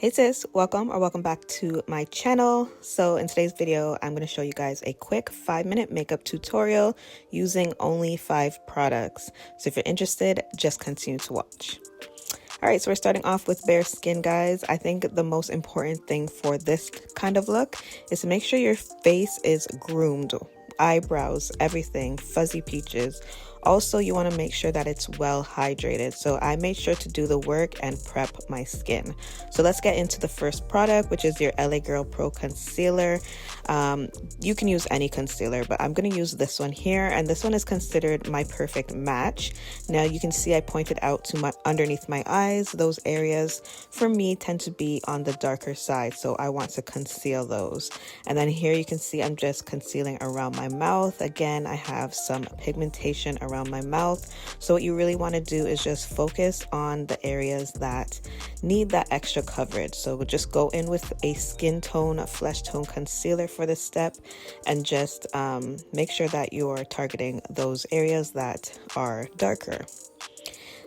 Hey sis, welcome back to my channel. So in today's video, I'm going to show you guys a quick 5-minute makeup tutorial using only 5 products. So if you're interested, just continue to watch. All right, so we're starting off with bare skin, guys. I think the most important thing for this kind of look is to make sure your face is groomed. Eyebrows, everything, fuzzy peaches. Also, you want to make sure that it's well hydrated. So I made sure to do the work and prep my skin. So let's get into the first product, which is your LA Girl Pro Concealer. You can use any concealer, but I'm going to use this one here. And this one is considered my perfect match. Now you can see I pointed out to underneath my eyes. Those areas for me tend to be on the darker side. So I want to conceal those. And then here you can see I'm just concealing around my mouth. Again, I have some pigmentation around my mouth. So what you really want to do is just focus on the areas that need that extra coverage. So just go in with a skin tone, flesh tone concealer for this step, and just make sure that you're targeting those areas that are darker.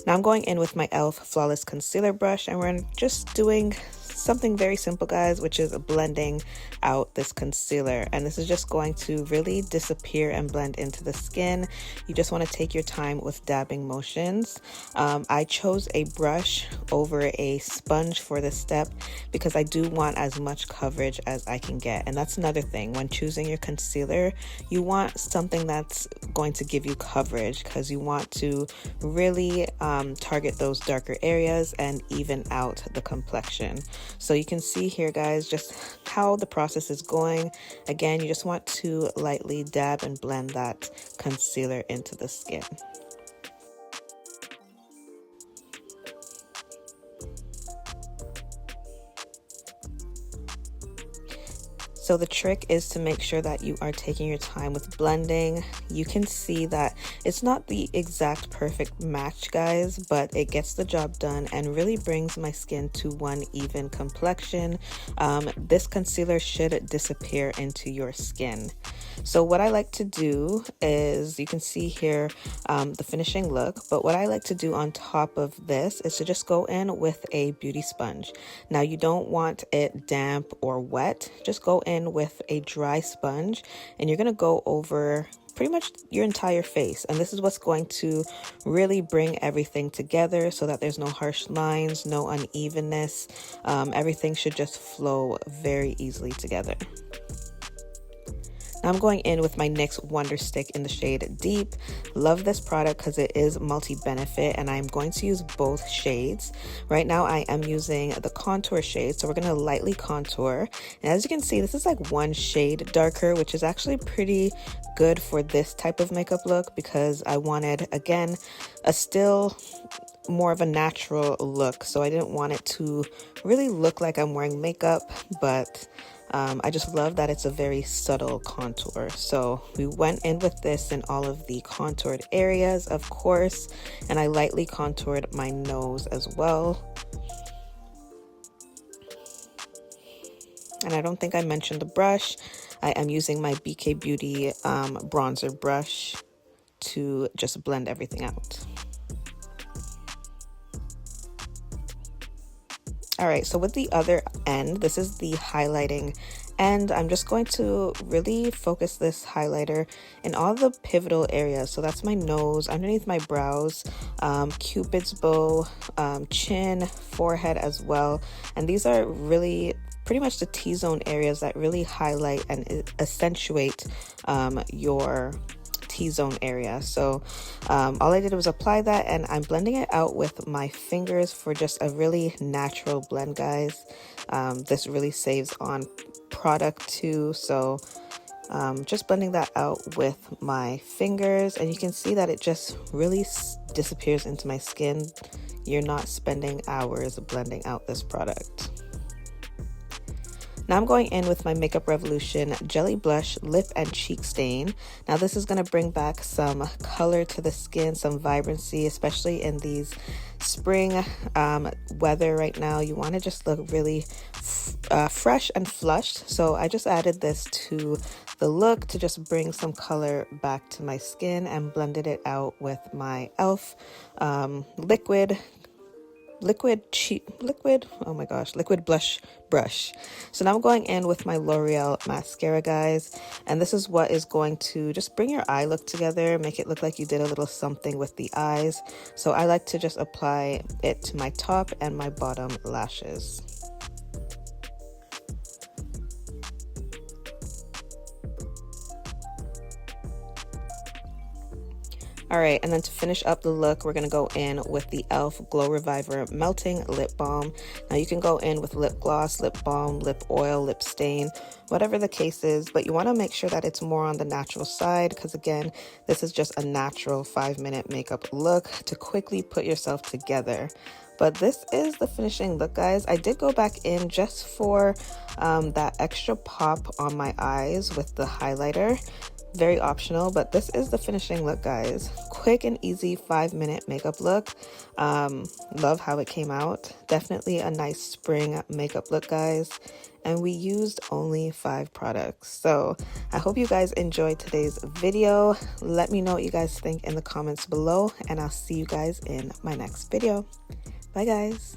Now I'm going in with my e.l.f. Flawless Concealer Brush, and we're just doing something very simple, guys, which is blending out this concealer. And this is just going to really disappear and blend into the skin. You just want to take your time with dabbing motions. I chose a brush over a sponge for this step because I do want as much coverage as I can get. And that's another thing. When choosing your concealer, you want something that's going to give you coverage because you want to really target those darker areas and even out the complexion. So you can see here, guys, just how the process is going. Again, you just want to lightly dab and blend that concealer into the skin. So the trick is to make sure that you are taking your time with blending. You can see that it's not the exact perfect match, guys, but it gets the job done and really brings my skin to one even complexion. This concealer should disappear into your skin. So what I like to do is, you can see here the finishing look, but what I like to do on top of this is to just go in with a beauty sponge. Now you don't want it damp or wet, just go in with a dry sponge and you're going to go over pretty much your entire face, and this is what's going to really bring everything together so that there's no harsh lines, no unevenness. Everything should just flow very easily together. Now I'm going in with my NYX Wonder Stick in the shade Deep. Love this product because it is multi-benefit, and I'm going to use both shades. Right now I am using the contour shade, so we're going to lightly contour. And as you can see, this is like one shade darker, which is actually pretty good for this type of makeup look because I wanted, again, a still more of a natural look. So I didn't want it to really look like I'm wearing makeup, but I just love that it's a very subtle contour. So we went in with this in all of the contoured areas, of course, and I lightly contoured my nose as well. And I don't think I mentioned the brush. I am using my BK Beauty bronzer brush to just blend everything out. All right, so with the other end, this is the highlighting end. I'm just going to really focus this highlighter in all the pivotal areas. So that's my nose, underneath my brows, Cupid's bow, chin, forehead as well. And these are really pretty much the T-zone areas that really highlight and accentuate your T-zone area. So all I did was apply that, and I'm blending it out with my fingers for just a really natural blend, guys. This really saves on product too, so just blending that out with my fingers, and you can see that it just really disappears into my skin. You're not spending hours blending out this product. Now I'm going in with my Makeup Revolution Jelly Blush Lip and Cheek Stain. Now this is going to bring back some color to the skin, some vibrancy, especially in these spring weather right now. You want to just look really fresh and flushed. So I just added this to the look to just bring some color back to my skin and blended it out with my e.l.f. Liquid liquid blush brush. So now I'm going in with my L'Oreal mascara, guys, and this is what is going to just bring your eye look together, make it look like you did a little something with the eyes. So I like to just apply it to my top and my bottom lashes. All right, and then to finish up the look, we're gonna go in with the e.l.f. Glow Reviver Melting Lip Balm. Now you can go in with lip gloss, lip balm, lip oil, lip stain, whatever the case is, but you wanna make sure that it's more on the natural side, because again, this is just a natural 5-minute makeup look to quickly put yourself together. But this is the finishing look, guys. I did go back in just for that extra pop on my eyes with the highlighter. Very optional, but this is the finishing look, guys. Quick and easy 5-minute makeup look. Love how it came out. Definitely a nice spring makeup look, guys. And we used only 5 products. So I hope you guys enjoyed today's video. Let me know what you guys think in the comments below, and I'll see you guys in my next video. Bye, guys.